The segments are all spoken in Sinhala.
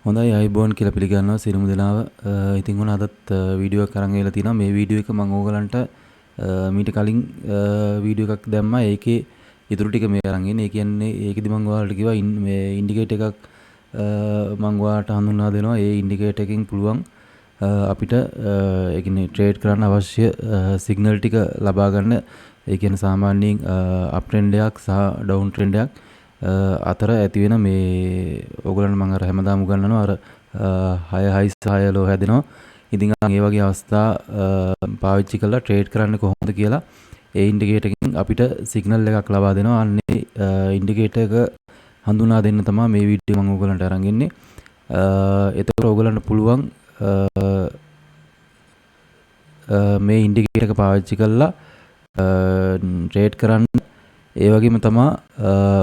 හොඳයි අයිබෝන් කියලා පිළිගන්නවා සියලුම දෙනාව. ඉතින් උන අදත් වීඩියෝ එකක් අරන් ගිහලා තිනවා. මේ වීඩියෝ එක මම ඕගලන්ට මීට කලින් වීඩියෝ එකක් දැම්මා. ඒකේ ඉතුරු ටික මේ අරන් ඉන්නේ. ඒ කියන්නේ ඒකෙදි මම ඔයාලට කිව්වා මේ ඉන්ඩිකේටර් එකක් මම ඔයාලට හඳුන්වා දෙනවා. ඒ ඉන්ඩිකේටර් එකකින් පුළුවන් අපිට ඒ කියන්නේ ට්‍රේඩ් කරන්න අවශ්‍ය සිග්නල් ටික ලබා ගන්න. ඒ කියන්නේ සාමාන්‍යයෙන් අප් ට්‍රෙන්ඩ් එකක් සහ ඩවුන් ට්‍රෙන්ඩ් එකක් අතර ඇති වෙන මේ ඕගොල්ලන්ට මම අර හැමදාම උගන්වනවා අර 6 හයි 6 ලෝ හැදෙනවා. ඉතින් ඒ වගේ අවස්ථා පාවිච්චි කරලා ට්‍රේඩ් කරන්න කොහොමද කියලා ඒ ඉන්ඩිකේටර් එකකින් අපිට සිග්නල් එකක් ලබා දෙනවා. අන්නේ ඉන්ඩිකේටර් එක හඳුනා දෙන්න තමයි මේ වීඩියෝ මම ඕගොල්ලන්ට අරන් ඉන්නේ. එතකොට ඕගොල්ලන්ට පුළුවන් මේ ඉන්ඩිකේටර් එක පාවිච්චි කරලා ට්‍රේඩ් කරන්න. ඒ වගේම තමයි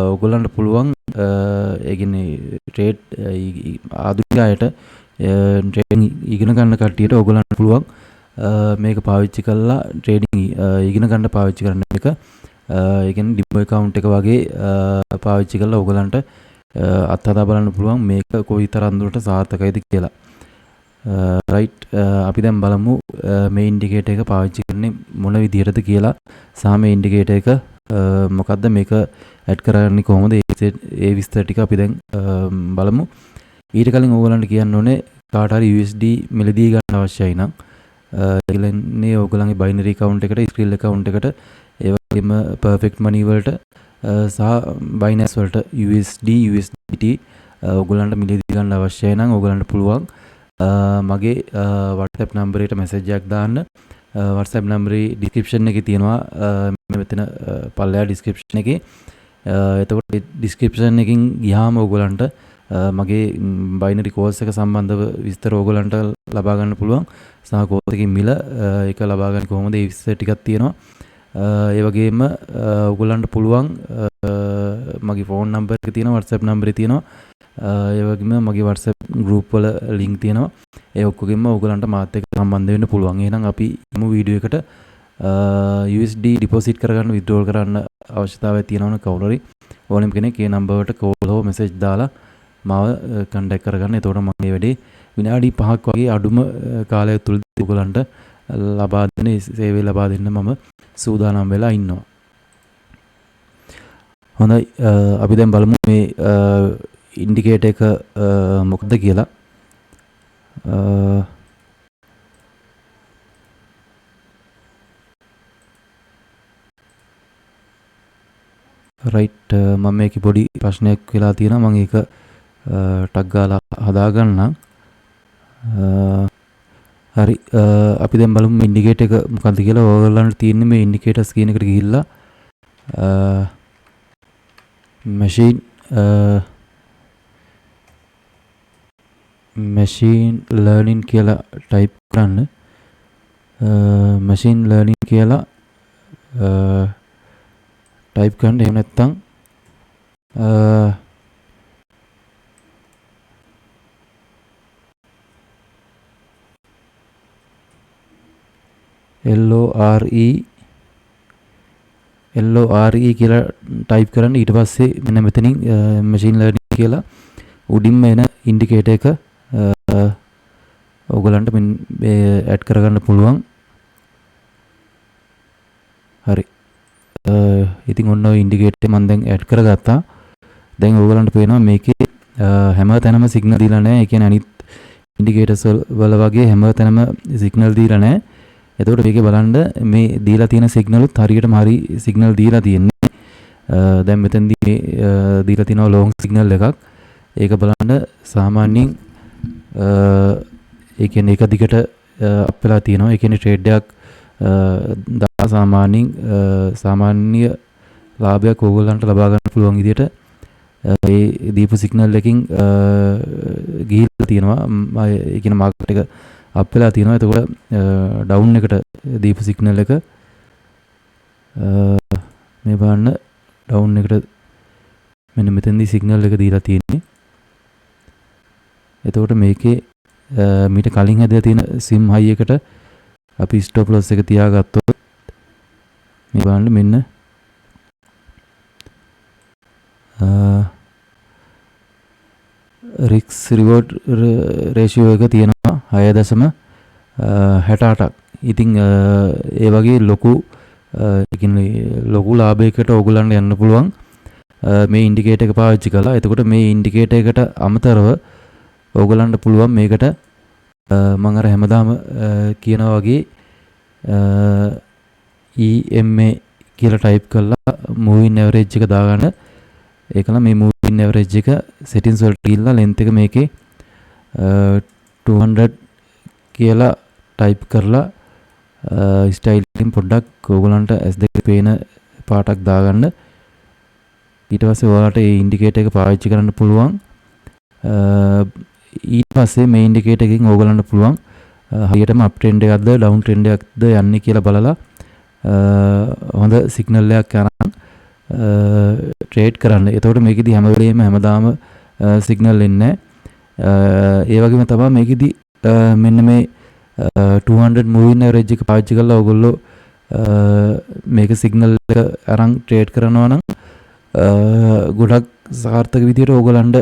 ඔයගොල්ලන්ට පුළුවන් ඒ කියන්නේ ට්‍රේඩ් ආධුනිකයට ට්‍රේඩින් ඉගෙන ගන්න කට්ටියට ඔයගොල්ලන්ට පුළුවන් මේක පාවිච්චි කරලා ට්‍රේඩින් ඉගෙන ගන්න පාවිච්චි කරන එක. ඒ කියන්නේ ඩිමෝ account එක වගේ පාවිච්චි කරලා ඔයගොල්ලන්ට අත්හදා බලන්න පුළුවන් මේක කොයිතරම් දුරට සාර්ථකයිද කියලා. රයිට් අපි දැන් බලමු මේ ඉන්ඩිකේටර් එක පාවිච්චි කරන්නේ මොන විදිහටද කියලා. සහ මේ ඉන්ඩිකේටර් එක මොකද්ද මේක ඇඩ් කරන්නේ කොහොමද ඒ විස්තර ටික අපි දැන් බලමු. ඊට කලින් ඕගොල්ලන්ට කියන්න ඕනේ කාට හරි USD මිලදී ගන්න අවශ්‍යයි නම් ඒගොල්ලන්ගේ ඕගොල්ලන්ගේ බයිනරි account එකට ස්ක්‍රීල් account එකට ඒ වගේම perfect money වලට සහ Binance වලට USD USDT ඕගොල්ලන්ට මිලදී ගන්න අවශ්‍යයි නම් ඕගොල්ලන්ට පුළුවන් මගේ WhatsApp number එකට message එකක් දාන්න. WhatsApp number description එකේ තියෙනවා මෙතන පල්ලෙහා description එකේ. එතකොට description එකකින් ගියාම ඕගොල්ලන්ට මගේ binary course එක සම්බන්ධව විස්තර ඕගොල්ලන්ට ලබා ගන්න පුළුවන්. සහ course එකේ මිල ඒක ලබා ගන්න කොහොමද ඒ විස්තර ටිකක් තියෙනවා. ඒ වගේම ඕගොල්ලන්ට පුළුවන් මගේ phone number එක තියෙනවා WhatsApp number එක තියෙනවා. ඒ වගේම මගේ WhatsApp group වල link තියෙනවා. ඒ ඔක්කොගෙම ඕගොල්ලන්ට මාත් එක්ක සම්බන්ධ වෙන්න පුළුවන්. එහෙනම් අපි යමු වීඩියෝ එකට. USD deposit කරගන්න withdrawal කරන්න අවශ්‍යතාවයක් තියෙනවනේ කවුරු හරි ඕනෙම කෙනෙක් ඒ නම්බර් වලට call හෝ message දාලා මාව contact කරගන්න. එතකොට මම මේ වැඩේ විනාඩි 5ක් වගේ අඩුම කාලයක් තුලදී ඔයගලන්ට ලබා දෙන සේවය ලබා දෙන්න මම සූදානම් වෙලා ඉන්නවා. හොඳයි අපි දැන් බලමු මේ ඉන්ඩිකේටර් එක මොකක්ද කියලා. රයිට් මම මේකේ පොඩි ප්‍රශ්නයක් වෙලා තියෙනවා. මම ඒක ටග් ගාලා හදා ගන්නම්. හරි අපි දැන් බලමු ඉන්ඩිකේටර් එක මොකක්ද කියලා. ඔයගොල්ලන්ට තියෙන්නේ මේ ඉන්ඩිකේටර්ස් කියන එකට ගිහිල්ලා machine learning කියලා type කරන්න. machine learning කියලා type කරන්න. එහෙම නැත්නම් LORE කියලා type කරන්න. ඊට පස්සේ මෙන්න මෙතනින් machine learning කියලා උඩින්ම එන ඉන්ඩිකේටර් එක ඔයගලන්ට මේ ඇඩ් කරගන්න පුළුවන්. හරි. ඉතින් ඔන්න ඔය ඉන්ඩිකේටර් මම දැන් ඇඩ් කරගත්තා. දැන් ඔයගලන්ට පේනවා මේකේ හැම තැනම සිග්නල් දීලා නැහැ. ඒ කියන්නේ අනිත් ඉන්ඩිකේටර්ස් වල වගේ හැම තැනම සිග්නල් දීලා නැහැ. එතකොට මේකේ බලන්න මේ දීලා තියෙන සිග්නලුත් හරියටම හරි සිග්නල් දීලා තියෙන්නේ. දැන් මෙතනදී මේ දීලා තියෙනවා ලොංග් සිග්නල් එකක්. ඒක බලන්න සාමාන්‍යයෙන් ඒ කියන්නේ එක දිගට අප් වෙලා තියෙනවා. ඒ කියන්නේ ට්‍රේඩ් එකක් සාමාන්‍යයෙන් සාමාන්‍ය ලාභයක් ඕගොල්ලන්ට ලබා ගන්න පුළුවන් විදිහට ඒ දීපු සිග්නල් එකකින් ගිහිල්ලා තියෙනවා. ඒ කියන්නේ මාකට් එක අප් වෙලා තියෙනවා. එතකොට ඩවුන් එකට දීපු සිග්නල් එක මේ බලන්න ඩවුන් එකට මෙන්න මෙතනදී සිග්නල් එක දීලා තියෙන්නේ. එතකොට මේකේ මීට කලින් හැදලා තියෙන sim high එකට අපි stop loss එක තියාගත්තොත් මේ බලන්න මෙන්න රික්ස් රිවෝඩ් රේෂියෝ එක තියෙනවා 6.68ක්. ඉතින් ඒ වගේ ලොකු ලොකු ලාභයකට ඕගොල්ලන්ට යන්න පුළුවන් මේ ඉන්ඩිකේටර් එක පාවිච්චි කළා. එතකොට මේ ඉන්ඩිකේටර් එකට අමතරව ඕගොල්ලන්ට පුළුවන් මේකට මම අර හැමදාම කියනවා වගේ EMA කියලා ටයිප් කරලා මූවින් ඇවරේජ් එක දාගන්න. ඒකලා මේ මූවින් ඇවරේජ් එක සෙටින්ස් වලට ගිහිල්ලා ලෙන්ත් එක මේකේ 200 කියලා ටයිප් කරලා ස්ටයිල් එකෙන් පොඩ්ඩක් ඕගොල්ලන්ට S2 පේන පාටක් දාගන්න. ඊට පස්සේ ඔයාලට මේ ඉන්ඩිකේටර් එක පාවිච්චි කරන්න පුළුවන්. ඊට පස්සේ මේ ඉන්ඩිකේටර් එකකින් ඕගොල්ලන්ට පුළුවන් හරියටම අප් ට්‍රෙන්ඩ් එකක්ද ඩවුන් ට්‍රෙන්ඩ් එකක්ද යන්නේ කියලා බලලා හොඳ සිග්නල් එකක් අරන් ට්‍රේඩ් කරන්න. එතකොට මේකෙදි හැම වෙලේම හැමදාම සිග්නල් එන්නේ නැහැ. ඒ වගේම තමයි මේකෙදි මෙන්න මේ 200 moving average එක පාවිච්චි කරලා ඔයගොල්ලෝ මේක සිග්නල් එක අරන් ට්‍රේඩ් කරනවා නම් ගොඩක් සාර්ථක විදියට ඕගොල්ලන්ට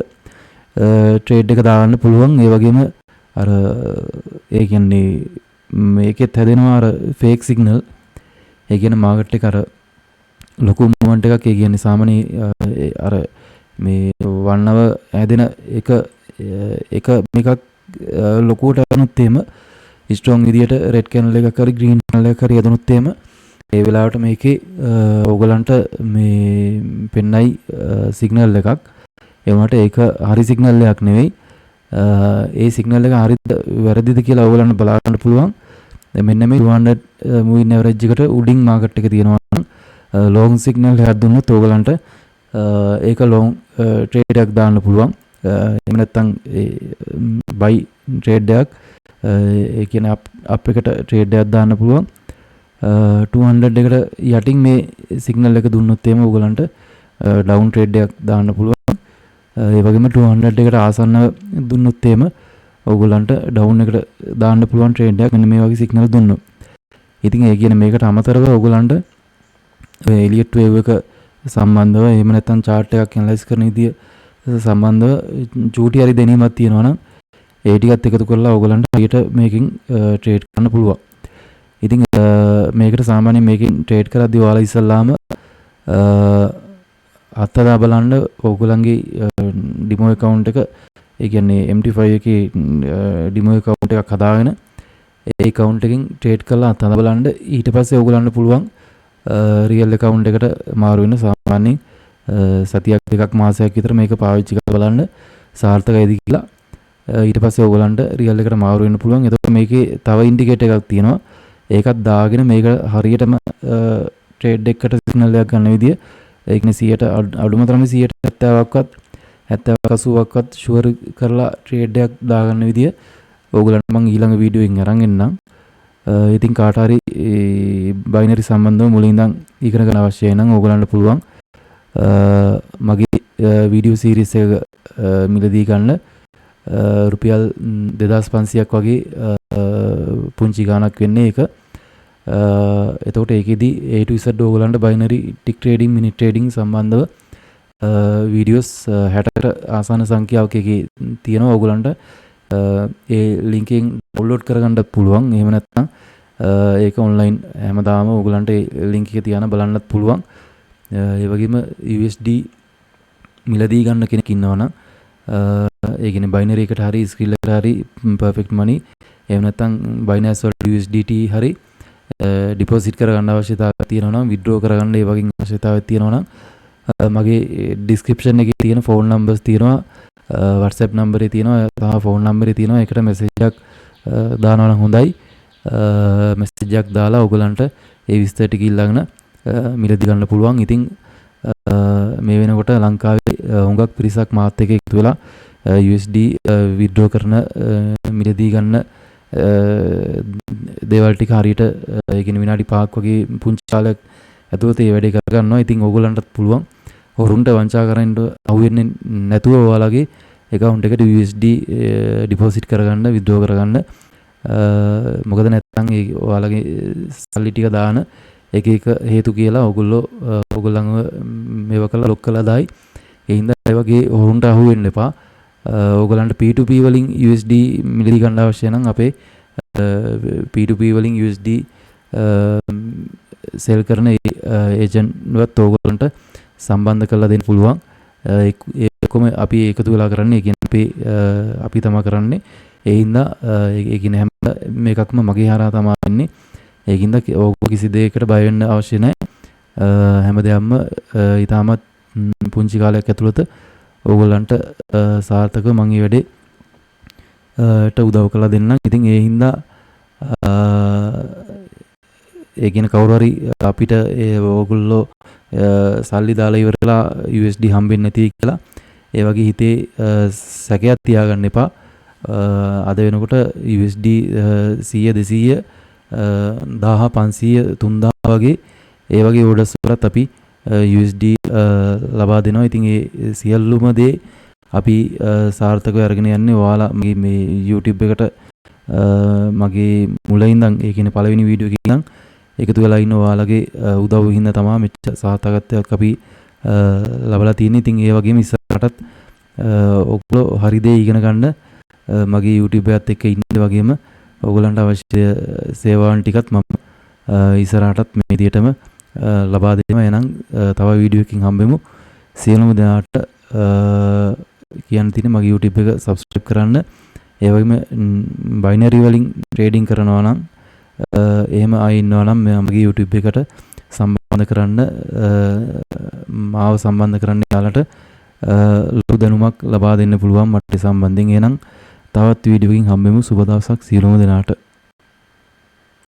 ට්‍රේඩ් එක දාන්න පුළුවන්. ඒ වගේම අර ඒ කියන්නේ මේකෙත් හැදෙනවා අර ෆේක් සිග්නල්. ඒ කියන්නේ මාකට් එක අර ලොකු මොමන්ට් එකක් ඒ කියන්නේ සාමාන්‍ය අර මේ වන්නව හැදෙන එක මේකක් ලොකුවට යනොත් එහෙම ස්ට්‍රෝං විදියට රෙඩ් කැනල් එකක් හරි ග්‍රීන් කැනල් එකක් හරි යදුනොත් එහෙම ඒ වෙලාවට මේකේ ඕගලන්ට මේ පෙන්නයි සිග්නල් එකක්. ඒ වුණාට ඒක හරි සිග්නල් එකක් නෙවෙයි. ඒ සිග්නල් එක හරිද වැරදිද කියලා ඕගලන්ට බලන්න පුළුවන්. මෙන්න මේ 200 moving average එකට උඩින් මාකට් එක තියෙනවා නම් ලොං සිග්නල් එකක් දුන්නොත් ඕගලන්ට ඒක ලොං ට්‍රේඩ් එකක් දාන්න පුළුවන්. එහෙම නැත්නම් බයි ට්‍රේඩ් එකක් ඒ කියන්නේ අප් එකට ට්‍රේඩ් එකක් දාන්න පුළුවන්. 200 එකට යටින් මේ සිග්නල් එක දුන්නොත් එහෙම ඕගලන්ට ඩවුන් ට්‍රේඩ් එකක් දාන්න පුළුවන්. ඒ වගේම 200 එකට ආසන්න දුන්නොත් එහෙම ඕගලන්ට ඩවුන් එකට දාන්න පුළුවන් ට්‍රේඩ් එකක් මෙන්න මේ වගේ සිග්නල් දුන්නොත්. ඉතින් ඒ කියන්නේ මේකට අමතරව ඕගලන්ට එලියට් වේව් එක සම්බන්ධව එහෙම නැත්නම් chart එකක් ඇනලයිස් කරන විදිය සම්බන්ධව චූටි හරි දැනීමක් තියෙනවා නම් ඒ ටිකත් එකතු කරලා ඕගලන්ට හරියට මේකෙන් ට්‍රේඩ් කරන්න පුළුවන්. ඉතින් මේකට සාමාන්‍යයෙන් මේකෙන් ට්‍රේඩ් කරද්දී ඔයාලා ඉස්සල්ලාම අත්දැක බලන්න ඕගලන්ගේ ඩිමෝ account එක ඒ කියන්නේ MT5 එකේ ඩිමෝ account එකක් හදාගෙන ඒ account එකෙන් ට්‍රේඩ් කරලා අත්දැක බලන්න. ඊට පස්සේ ඕගලන්ට පුළුවන් රියල් account එකට මාරු වෙන සාමාන්‍යයෙන් සතියක් දෙකක් මාසයක් විතර මේක පාවිච්චි කරලා බලන්න සාර්ථකයිද කියලා. ඊට පස්සේ ඕගලන්ට රියල් එකට මාරු වෙන්න පුළුවන්. එතකොට මේකේ තව ඉන්ඩිකේටර් එකක් තියෙනවා. ඒකත් දාගෙන මේක හරියටම ට්‍රේඩ් එකකට සිග්නල් එකක් ගන්න විදිය ඒ කියන්නේ 100ට අඩුම තරමේ 70%ක්වත් 70%ක්වත් ෂුවර් කරලා ට්‍රේඩ් එකක් දාගන්න විදිය ඕගලන්ට මම ඊළඟ වීඩියෝ එකෙන් අරන් එන්නම්. ඉතින් කාට හරි බයිනරි සම්බන්ධව මුලින් ඉඳන් ඉගෙන ගන්න අවශ්‍යයි නම් ඕගලන්ට පුළුවන් මගේ වීඩියෝ සීරීස් එක මිලදී ගන්න රුපියල් 2500ක් වගේ පුංචි ගාණක් වෙන්නේ ඒක. එතකොට ඒකෙදි A to Z ඕගලන්ට බයිනරි ටික් ට්‍රේඩින් මිනිට් ට්‍රේඩින් සම්බන්ධව වීඩියෝස් 60කට ආසන්න සංඛ්‍යාවක එකේ තියෙනවා. ඕගලන්ට ඒ ලින්ක් එකෙන් ඩවුන්ලෝඩ් කරගන්නත් පුළුවන්. එහෙම නැත්නම් ඒක ඔන්ලයින් හැමදාම ඕගලන්ට ඒ ලින්ක් එක තියාන බලන්නත් පුළුවන්. ඒ වගේම USD මිලදී ගන්න කෙනෙක් ඉන්නවනම් ඒ කියන්නේ බයිනරි එකට හරි ස්ක්‍රීන් එකට හරි perfect money එහෙම නැත්නම් Binance වල USDT හරි ඩිපොසිට් කරගන්න අවශ්‍යතාවයක් තියෙනවා නම් withdraw කරගන්න ඒ වගේ අවශ්‍යතාවයක් තියෙනවා නම් මගේ description එකේ තියෙන phone numbers තියෙනවා WhatsApp number එක තියෙනවා තව phone number එක තියෙනවා. ඒකට message එකක් දානවා නම් හොඳයි. message එකක් දාලා ඔයගලන්ට ඒ විස්තර ටික ඉල්ලගෙන මිලදී ගන්න පුළුවන්. ඉතින් මේ වෙනකොට ලංකාවේ හුඟක් පිරිසක් මාත් එක්ක එකතු වෙලා USD withdraw කරන මිලදී ගන්න දේවල් ටික හරියට ඒ කියන්නේ විනාඩි 5ක් වගේ පුංචි කාලයක් ඇතුළත මේ වැඩේ කරගන්නවා. ඉතින් ඕගොල්ලන්ටත් පුළුවන් හොරුන්ට වංචා කරන්න අහුවෙන්නේ නැතුව ඔයාලගේ account එකට USD deposit කරගන්න withdraw කරගන්න. මොකද නැත්නම් ඒ ඔයාලගේ සල්ලි ටික දාන එක එක හේතු කියලා ඕගොල්ලන්ව මේව කරලා ලොක් කළා දායි. ඒ හින්දා ඒ වගේ හොරුන්ට අහුවෙන්න එපා. ඕගලන්ට P2P වලින් USD මිලදී ගන්න අවශ්‍ය නම් අපේ P2P වලින් USD සෙල් කරන ඒජන්ට්වත් ඕගලන්ට සම්බන්ධ කරලා දෙන්න පුළුවන්. ඒකම අපි එකතු වෙලා කරන්නේ. ඒ කියන්නේ අපි තමයි කරන්නේ. ඒ හින්දා ඒ කියන්නේ හැම මේකක්ම මගේ හරහා තමයි වෙන්නේ. ඒ හින්දා ඕගොල්ලෝ කිසි දෙයකට බය වෙන්න අවශ්‍ය නැහැ. හැමදේම ඊටමත් පුංචි කාලයක් ඇතුළත ඕගොල්ලන්ට සාර්ථකව මම මේ වැඩේ ට උදව් කරලා දෙන්නම්. ඉතින් ඒ හින්දා ඒ කියන කවුරු හරි අපිට ඕගොල්ලෝ සල්ලි දාලා ඉවරලා USD හම්බෙන්නේ නැති කියලා ඒ වගේ හිතේ සැකයක් තියාගන්න එපා. අද වෙනකොට USD 100 200 1500 3000 වගේ ඒ වගේ ඕඩර්ස් වලත් අපි USD ලබා දෙනවා. ඉතින් ඒ සියලුම දේ අපි සාර්ථකව අරගෙන යන්නේ ඔයාලා මගේ මේ YouTube එකට මගේ මුලින් ඉඳන් ඒ කියන්නේ පළවෙනි වීඩියෝ එකේ ඉඳන් එකතු වෙලා ඉන්න ඔයාලගේ උදව්ව හින්දා තමයි මෙච්චර සාර්ථකත්වයක් අපි ලබලා තියෙන්නේ. ඉතින් ඒ වගේම ඉස්සරහටත් ඔයගොල්ලෝ හරි දේ ඉගෙන ගන්න මගේ YouTube එකත් එක්ක ඉන්න වගේම ඔයගොල්ලන්ට අවශ්‍ය සේවාවන් ටිකත් මම ඉස්සරහටත් මේ විදියටම ලබා දෙන්න. එහෙනම් තව වීඩියෝ එකකින් හම්බෙමු. සියලුම දෙනාට කියන්න තියෙන මගේ YouTube එක subscribe කරන්න. ඒ වගේම binary වලින් trading කරනවා නම් එහෙම ආයෙ ඉන්නවා නම් මගේ YouTube එකට සම්බන්ධ කරන්න මාව සම්බන්ධ කරන්න යාලට ලොකු දැනුමක් ලබා දෙන්න පුළුවන් මට සම්බන්ධයෙන්. එහෙනම් තවත් වීඩියෝ එකකින් හම්බෙමු. සුබ දවසක් සියලුම දෙනාට.